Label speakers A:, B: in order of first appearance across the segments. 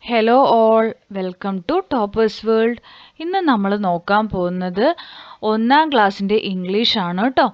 A: Hello all, welcome to toppers world. ഇന്ന് നമ്മൾ നോക്കാൻ പോകുന്നത് 1ാം ക്ലാസ്സിൻ്റെ ഇംഗ്ലീഷാണ് കേട്ടോ.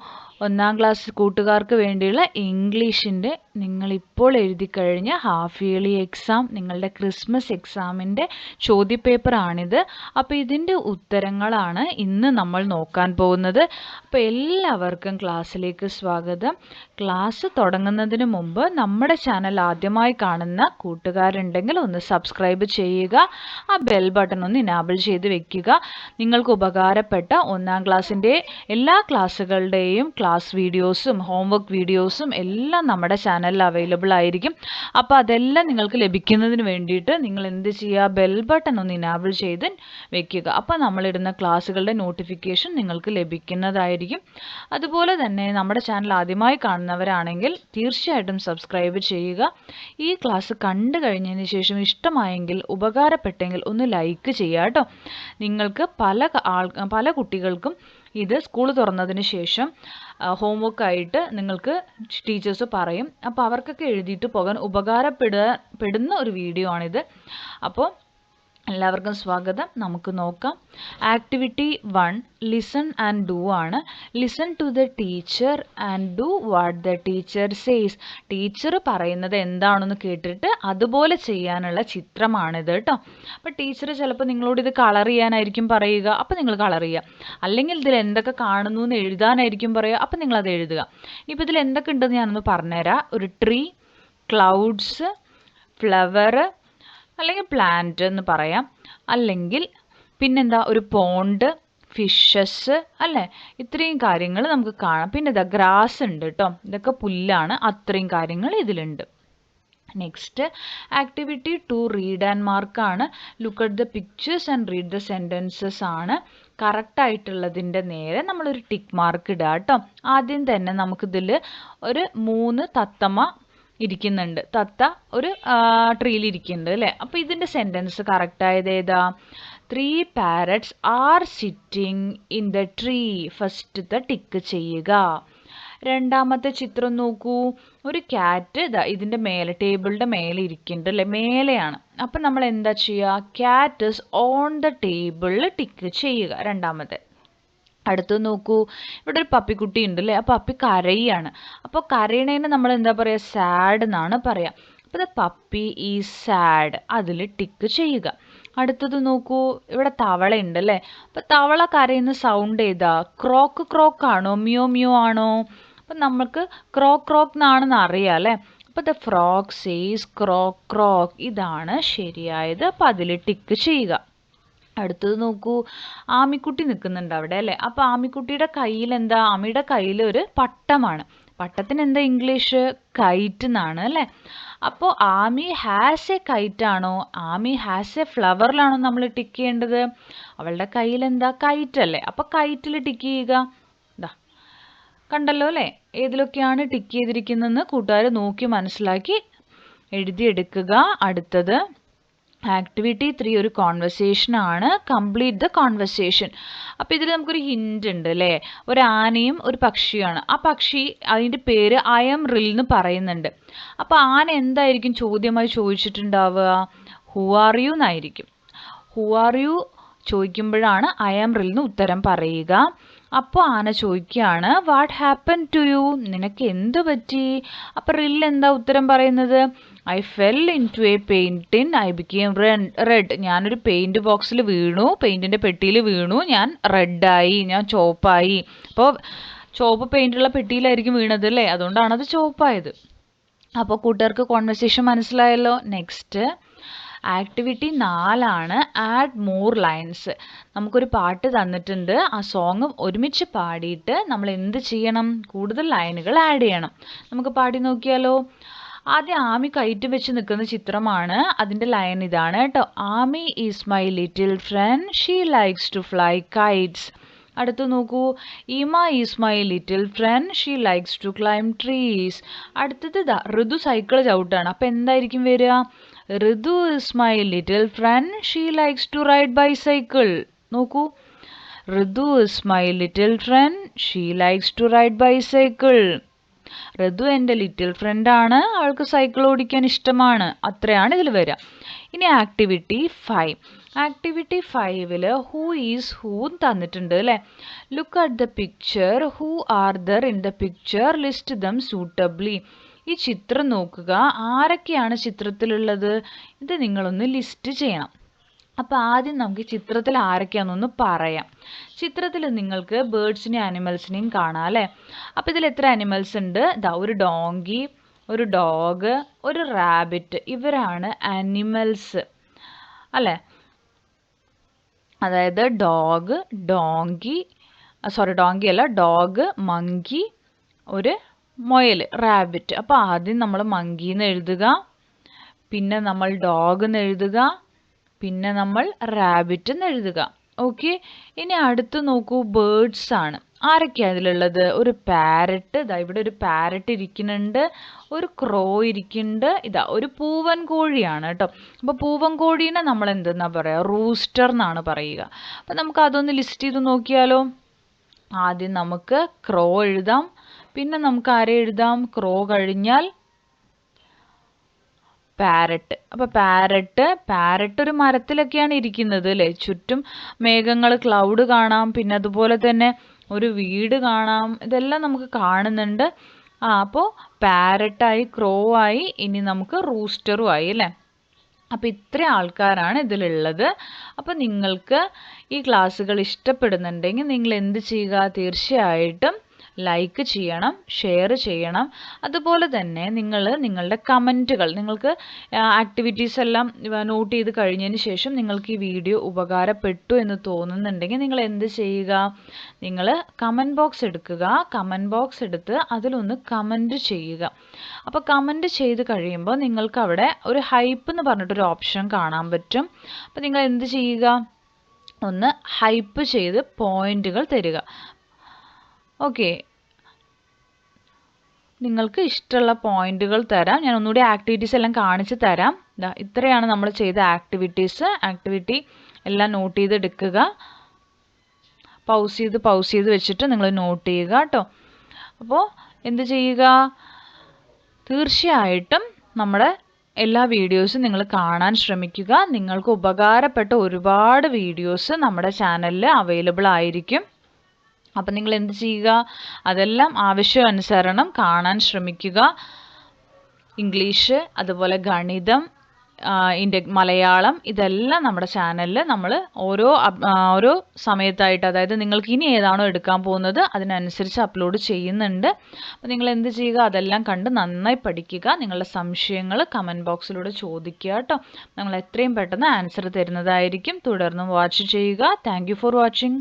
A: 1ാം ക്ലാസ് കൂട്ടുകാർക്ക് വേണ്ടിയുള്ള ഇംഗ്ലീഷിൻ്റെ നിങ്ങളിപ്പോൾ എഴുതി കഴിഞ്ഞ ഹാഫ് ഇയർലി എക്സാം, നിങ്ങളുടെ ക്രിസ്മസ് എക്സാമിൻ്റെ ചോദ്യപേപ്പറാണിത്. അപ്പോൾ ഇതിൻ്റെ ഉത്തരങ്ങളാണ് ഇന്ന് നമ്മൾ നോക്കാൻ പോകുന്നത്. അപ്പോൾ എല്ലാവർക്കും ക്ലാസ്സിലേക്ക് സ്വാഗതം. ക്ലാസ് തുടങ്ങുന്നതിന് മുമ്പ് നമ്മുടെ ചാനൽ ആദ്യമായി കാണുന്ന കൂട്ടുകാരുണ്ടെങ്കിൽ ഒന്ന് സബ്സ്ക്രൈബ് ചെയ്യുക, ആ ബെൽ ബട്ടൺ ഒന്ന് ഇനാബിൾ ചെയ്ത് വെക്കുക. നിങ്ങൾക്ക് ഉപകാരപ്പെട്ട 1ാം ക്ലാസ്സിൻ്റെ എല്ലാ ക്ലാസ്സുകളുടെയും ക്ലാസ് വീഡിയോസും ഹോംവർക്ക് വീഡിയോസും എല്ലാം നമ്മുടെ ചാനലിൽ അവൈലബിൾ ആയിരിക്കും. അപ്പോൾ അതെല്ലാം നിങ്ങൾക്ക് ലഭിക്കുന്നതിന് വേണ്ടിയിട്ട് നിങ്ങൾ എന്ത് ചെയ്യുക, ബെൽ ബട്ടൺ ഒന്ന് ഇനാബിൾ ചെയ്ത് വെക്കുക. അപ്പോൾ നമ്മളിടുന്ന ക്ലാസ്സുകളുടെ നോട്ടിഫിക്കേഷൻ നിങ്ങൾക്ക് ലഭിക്കുന്നതായിരിക്കും. അതുപോലെ തന്നെ നമ്മുടെ ചാനൽ ആദ്യമായി കാണുന്നവരാണെങ്കിൽ തീർച്ചയായിട്ടും സബ്സ്ക്രൈബ് ചെയ്യുക. ഈ ക്ലാസ് കണ്ടു കഴിഞ്ഞതിന് ശേഷം ഇഷ്ടമായെങ്കിൽ, ഉപകാരപ്പെട്ടെങ്കിൽ ഒന്ന് ലൈക്ക് ചെയ്യുക കേട്ടോ. നിങ്ങൾക്ക് പല കുട്ടികൾക്കും ഇത് സ്കൂൾ തുറന്നതിന് ശേഷം ഹോംവർക്കായിട്ട് നിങ്ങൾക്ക് ടീച്ചേഴ്സ് പറയും. അപ്പോൾ അവർക്കൊക്കെ എഴുതിയിട്ട് പോകാൻ ഉപകാരപ്പെടുന്ന ഒരു വീഡിയോ ആണിത്. അപ്പോൾ എല്ലാവർക്കും സ്വാഗതം. നമുക്ക് നോക്കാം. ആക്ടിവിറ്റി 1 ലിസൺ ആൻഡ് ഡു ആണ്. Listen to the teacher and do what the teacher says. Teacher പറയുന്നത് എന്താണെന്ന് കേട്ടിട്ട് അതുപോലെ ചെയ്യാനുള്ള ചിത്രമാണിത് കേട്ടോ. അപ്പോൾ ടീച്ചർ ചിലപ്പോൾ നിങ്ങളോട് ഇത് കളർ ചെയ്യാനായിരിക്കും പറയുക, അപ്പോൾ നിങ്ങൾ കളർ ചെയ്യുക. അല്ലെങ്കിൽ ഇതിൽ എന്തൊക്കെ കാണുന്നു എന്ന് എഴുതാനായിരിക്കും പറയുക, അപ്പോൾ നിങ്ങളത് എഴുതുക. ഇപ്പോൾ ഇതിൽ എന്തൊക്കെ ഉണ്ടെന്ന് ഞാനൊന്ന് പറഞ്ഞുതരാം. ഒരു ട്രീ, ക്ലൗഡ്സ്, ഫ്ലവർ അല്ലെങ്കിൽ പ്ലാന്റ് എന്ന് പറയാം. അല്ലെങ്കിൽ പിന്നെന്താ, ഒരു പോണ്ട്, ഫിഷസ് അല്ലേ, ഇത്രയും കാര്യങ്ങൾ നമുക്ക് കാണാം. പിന്നെ ഇതാ ഗ്രാസ് ഉണ്ട് കേട്ടോ, ഇതൊക്കെ പുല്ലാണ്. അത്രയും കാര്യങ്ങൾ ഇതിലുണ്ട്. Next activity 2 read and mark ആണ്. Look at the pictures and read the sentences ആണ്. കറക്റ്റായിട്ടുള്ളതിൻ്റെ നേരെ നമ്മളൊരു ടിക്ക് മാർക്ക് ഇടുക കേട്ടോ. ആദ്യം തന്നെ നമുക്കിതിൽ ഒരു 3 തത്തമ്മ ഇരിക്കുന്നുണ്ട്. തത്ത ഒരു ട്രീയിൽ ഇരിക്കുന്നുണ്ട് അല്ലേ. അപ്പോൾ ഇതിൻ്റെ സെൻറ്റൻസ് കറക്റ്റായത് ഏതാ? 3 parrots are sitting in the tree. ഫസ്റ്റത്തെ ടിക്ക് ചെയ്യുക. രണ്ടാമത്തെ ചിത്രം നോക്കൂ. ഒരു ക്യാറ്റ് ഇതാ ഇതിൻ്റെ മേലെ, ടേബിളിൻ്റെ മേലെ ഇരിക്കുന്നുണ്ട് അല്ലേ, മേലെയാണ്. അപ്പം നമ്മൾ എന്താ ചെയ്യുക? ക്യാറ്റ് ഈസ് ഓൺ ദ ടേബിളിൽ ടിക്ക് ചെയ്യുക. രണ്ടാമത്തെ. അടുത്ത് നോക്കൂ, ഇവിടെ ഒരു പപ്പിക്കുട്ടി ഉണ്ട് അല്ലേ. ആ പപ്പി കരയാണ്. അപ്പോൾ കരയണേന് നമ്മൾ എന്താ പറയുക? സാഡ് എന്നാണ് പറയുക. അപ്പോൾ ദ പപ്പി ഈസ് സാഡ്, അതിൽ ടിക്ക് ചെയ്യുക. അടുത്തത് നോക്കൂ, ഇവിടെ തവള ഉണ്ട് അല്ലേ. അപ്പോൾ തവള കരയുന്ന സൗണ്ട് ഏതാ? ക്രോക്ക് ക്രോക്ക് ആണോ, മിയോ മിയോ ആണോ? അപ്പം നമുക്ക് ക്രോക്ക് ക്രോക്ക് എന്നാണെന്ന് അറിയാം അല്ലേ. അപ്പോൾ the frog says croak croak, ഇതാണ് ശരിയായത്. അപ്പോൾ അതിൽ ടിക്ക് ചെയ്യുക. അടുത്തത് നോക്കൂ, ആമിക്കുട്ടി നിൽക്കുന്നുണ്ട് അവിടെ അല്ലേ. അപ്പോൾ ആമിക്കുട്ടിയുടെ കയ്യിൽ എന്താ? ആമിയുടെ കയ്യിൽ ഒരു പട്ടമാണ്. പട്ടത്തിന് എന്താ ഇംഗ്ലീഷ്? കൈറ്റ് എന്നാണ് അല്ലേ. അപ്പോൾ ആമി ഹാസ് എ കൈറ്റ് ആണോ, ആമി ഹാസ് എ ഫ്ലവറിലാണോ നമ്മൾ ടിക്ക് ചെയ്യേണ്ടത്? അവളുടെ കയ്യിൽ എന്താ? കൈറ്റ് അല്ലേ. അപ്പോൾ കൈറ്റിൽ ടിക്ക് ചെയ്യുക. ഇതാ കണ്ടല്ലോ അല്ലേ, ഏതിലൊക്കെയാണ് ടിക്ക് ചെയ്തിരിക്കുന്നതെന്ന് കൂട്ടുകാർ നോക്കി മനസ്സിലാക്കി എഴുതിയെടുക്കുക. അടുത്തത് ആക്ടിവിറ്റി 3 ഒരു കോൺവെർസേഷൻ ആണ്. Complete the conversation. അപ്പോൾ ഇതിൽ നമുക്കൊരു ഹിൻ്റ് ഉണ്ട് അല്ലേ. ഒരു ആനയും ഒരു പക്ഷിയാണ്. ആ പക്ഷി അതിൻ്റെ പേര് ഐ എം റിൽ എന്ന് പറയുന്നുണ്ട്. അപ്പോൾ ആന എന്തായിരിക്കും ചോദ്യമായി ചോദിച്ചിട്ടുണ്ടാവുക? ഹു ആർ യു എന്നായിരിക്കും. ഹു ആർ യു ചോദിക്കുമ്പോഴാണ് ഐ ആം റിൽ എന്ന് ഉത്തരം പറയുക. അപ്പോൾ ആന ചോദിക്കുകയാണ്, വാട്ട് ഹാപ്പൻ ടു യു? നിനക്ക് എന്ത് പറ്റി? അപ്പോൾ റിൽ എന്താ ഉത്തരം പറയുന്നത്? I fell into a paint tin I became red. ഞാനൊരു പെയിൻറ് ബോക്സിൽ വീണു, പെയിൻറ്റിൻ്റെ പെട്ടിയിൽ വീണു, ഞാൻ റെഡായി, ഞാൻ ചുവപ്പായി. അപ്പോൾ ചുവപ്പ് പെയിൻറ്റുള്ള പെട്ടിയിലായിരിക്കും വീണത് അല്ലേ, അതുകൊണ്ടാണത് ചുവപ്പായത്. അപ്പോൾ കൂട്ടുകാർക്ക് കോൺവെർസേഷൻ മനസ്സിലായല്ലോ. നെക്സ്റ്റ് ആക്ടിവിറ്റി 4 ആണ്. Add more lines. നമുക്കൊരു പാട്ട് തന്നിട്ടുണ്ട്. ആ സോങ് ഒരുമിച്ച് പാടിയിട്ട് നമ്മൾ എന്ത് ചെയ്യണം? കൂടുതൽ ലൈനുകൾ ആഡ് ചെയ്യണം. നമുക്ക് പാടി നോക്കിയാലോ. ആദ്യം ആമി കൈറ്റ് വെച്ച് നിൽക്കുന്ന ചിത്രമാണ്. അതിൻ്റെ ലൈൻ ഇതാണ് കേട്ടോ. Amy is my little friend, she likes to fly kites. അടുത്ത് നോക്കൂ, Emma is my little friend, she likes to climb trees. അടുത്തത് ഇതാ ഋതു സൈക്കിൾ ചവിട്ടാണ്. അപ്പോൾ എന്തായിരിക്കും വരിക? Ritu is my little friend, she likes to ride bicycle. നോക്കൂ, Ritu is my little friend, she likes to ride bicycle. Ritu എൻ്റെ ലിറ്റിൽ ഫ്രണ്ടാണ്, അവൾക്ക് സൈക്കിൾ ഓടിക്കാൻ ഇഷ്ടമാണ്. അത്രയാണ് ഇതിൽ വരിക. ഇനി ആക്ടിവിറ്റി 5. ആക്ടിവിറ്റി 5ൽ ഹൂ ഈസ് ഹൂ തന്നിട്ടുണ്ട് അല്ലേ. Look at the picture. Who are there in the picture? List them suitably. ഈ ചിത്രം നോക്കുക, ആരൊക്കെയാണ് ചിത്രത്തിലുള്ളത്? ഇത് നിങ്ങളൊന്ന് ലിസ്റ്റ് ചെയ്യണം. അപ്പോൾ ആദ്യം നമുക്ക് ചിത്രത്തിൽ ആരൊക്കെയാണെന്നൊന്ന് പറയാം. ചിത്രത്തിൽ നിങ്ങൾക്ക് ബേർഡ്സിനെയും ആനിമൽസിനെയും കാണാം അല്ലേ. അപ്പോൾ ഇതിൽ എത്ര ആനിമൽസ് ഉണ്ട്? ഇതാ ഒരു ഡോങ്കി, ഒരു ഡോഗ്, ഒരു റാബിറ്റ്. ഇവരാണ് ആനിമൽസ് അല്ലേ. അതായത് ഡോഗ്, ഡോങ്കി അല്ല, ഡോഗ്, മങ്കി, ഒരു മുയൽ, റാബിറ്റ്. അപ്പോൾ ആദ്യം നമ്മൾ മങ്കീന്ന് എഴുതുക, പിന്നെ നമ്മൾ ഡോഗ് എന്ന് എഴുതുക, പിന്നെ നമ്മൾ റാബിറ്റ് എന്ന് എഴുതുക. ഓക്കെ. ഇനി അടുത്ത് നോക്കൂ, ബേർഡ്സ് ആണ്. ആരൊക്കെയാണ് അതിലുള്ളത്? ഒരു പാരറ്റ്, ഇതാ ഇവിടെ ഒരു പാരറ്റ് ഇരിക്കുന്നുണ്ട്, ഒരു ക്രോ ഇരിക്കുന്നുണ്ട്, ഇതാ ഒരു പൂവൻ കോഴിയാണ് കേട്ടോ. അപ്പോൾ പൂവൻ കോഴീനെ നമ്മൾ എന്തെന്നാ പറയുക? റൂസ്റ്റർ എന്നാണ് പറയുക. അപ്പം നമുക്ക് അതൊന്ന് ലിസ്റ്റ് ചെയ്ത് നോക്കിയാലോ. ആദ്യം നമുക്ക് ക്രോ എഴുതാം, പിന്നെ നമുക്ക് ആരെ എഴുതാം? ക്രോ കഴിഞ്ഞാൽ പാരറ്റ്. അപ്പോൾ പാരറ്റ് ഒരു മരത്തിലൊക്കെയാണ് ഇരിക്കുന്നത് അല്ലേ. ചുറ്റും മേഘങ്ങൾ, ക്ലൗഡ് കാണാം, പിന്നെ അതുപോലെ തന്നെ ഒരു വീട് കാണാം. ഇതെല്ലാം നമുക്ക് കാണുന്നുണ്ട്. അപ്പോൾ പാരറ്റായി, ക്രോ ആയി, ഇനി നമുക്ക് റൂസ്റ്ററും ആയി അല്ലേ. അപ്പോൾ ഇത്രയും ആൾക്കാരാണ് ഇതിലുള്ളത്. അപ്പോൾ നിങ്ങൾക്ക് ഈ ക്ലാസ്സുകൾ ഇഷ്ടപ്പെടുന്നുണ്ടെങ്കിൽ നിങ്ങൾ എന്ത് ചെയ്യുക? തീർച്ചയായിട്ടും ലൈക്ക് ചെയ്യണം, ഷെയർ ചെയ്യണം. അതുപോലെ തന്നെ നിങ്ങളുടെ കമൻറ്റുകൾ, നിങ്ങൾക്ക് ആക്ടിവിറ്റീസ് എല്ലാം നോട്ട് ചെയ്ത് കഴിഞ്ഞതിന് ശേഷം നിങ്ങൾക്ക് ഈ വീഡിയോ ഉപകാരപ്പെട്ടു എന്ന് തോന്നുന്നുണ്ടെങ്കിൽ നിങ്ങൾ എന്ത് ചെയ്യുക? നിങ്ങൾ കമൻറ്റ് ബോക്സ് എടുക്കുക. കമൻറ്റ് ബോക്സ് എടുത്ത് അതിലൊന്ന് കമൻറ്റ് ചെയ്യുക. അപ്പോൾ കമൻറ്റ് ചെയ്ത് കഴിയുമ്പോൾ നിങ്ങൾക്ക് അവിടെ ഒരു ഹൈപ്പ് എന്ന് പറഞ്ഞിട്ടൊരു ഓപ്ഷൻ കാണാൻ പറ്റും. അപ്പോൾ നിങ്ങൾ എന്ത് ചെയ്യുക? ഒന്ന് ഹൈപ്പ് ചെയ്ത് പോയിന്റുകൾ തരിക. ഓക്കെ, നിങ്ങൾക്ക് ഇഷ്ടമുള്ള പോയിന്റുകൾ തരാം. ഞാൻ ഒന്നുകൂടി ആക്ടിവിറ്റീസ് എല്ലാം കാണിച്ച് തരാം. ഇത്രയാണ് നമ്മൾ ചെയ്ത ആക്ടിവിറ്റീസ്. ആക്ടിവിറ്റി എല്ലാം നോട്ട് ചെയ്തെടുക്കുക. പൗസ് ചെയ്ത് വെച്ചിട്ട് നിങ്ങൾ നോട്ട് ചെയ്യുക കേട്ടോ. അപ്പോൾ എന്ത് ചെയ്യുക? തീർച്ചയായിട്ടും നമ്മുടെ എല്ലാ വീഡിയോസും നിങ്ങൾ കാണാൻ ശ്രമിക്കുക. നിങ്ങൾക്ക് ഉപകാരപ്പെട്ട ഒരുപാട് വീഡിയോസ് നമ്മുടെ ചാനലിൽ അവൈലബിൾ ആയിരിക്കും. അപ്പം നിങ്ങൾ എന്ത് ചെയ്യുക? അതെല്ലാം ആവശ്യാനുസരണം കാണാൻ ശ്രമിക്കുക. ഇംഗ്ലീഷ്, അതുപോലെ ഗണിതം, മലയാളം, ഇതെല്ലാം നമ്മുടെ ചാനലിൽ നമ്മൾ ഓരോ സമയത്തായിട്ട്, അതായത് നിങ്ങൾക്ക് ഇനി ഏതാണോ എടുക്കാൻ പോകുന്നത് അതിനനുസരിച്ച് അപ്ലോഡ് ചെയ്യുന്നുണ്ട്. അപ്പോൾ നിങ്ങൾ എന്ത് ചെയ്യുക? അതെല്ലാം കണ്ട് നന്നായി പഠിക്കുക. നിങ്ങളുടെ സംശയങ്ങൾ കമൻറ്റ് ബോക്സിലൂടെ ചോദിക്കുക കേട്ടോ. നമ്മൾ എത്രയും പെട്ടെന്ന് ആൻസർ തരുന്നതായിരിക്കും. തുടർന്നും വാച്ച് ചെയ്യുക. Thank you for watching.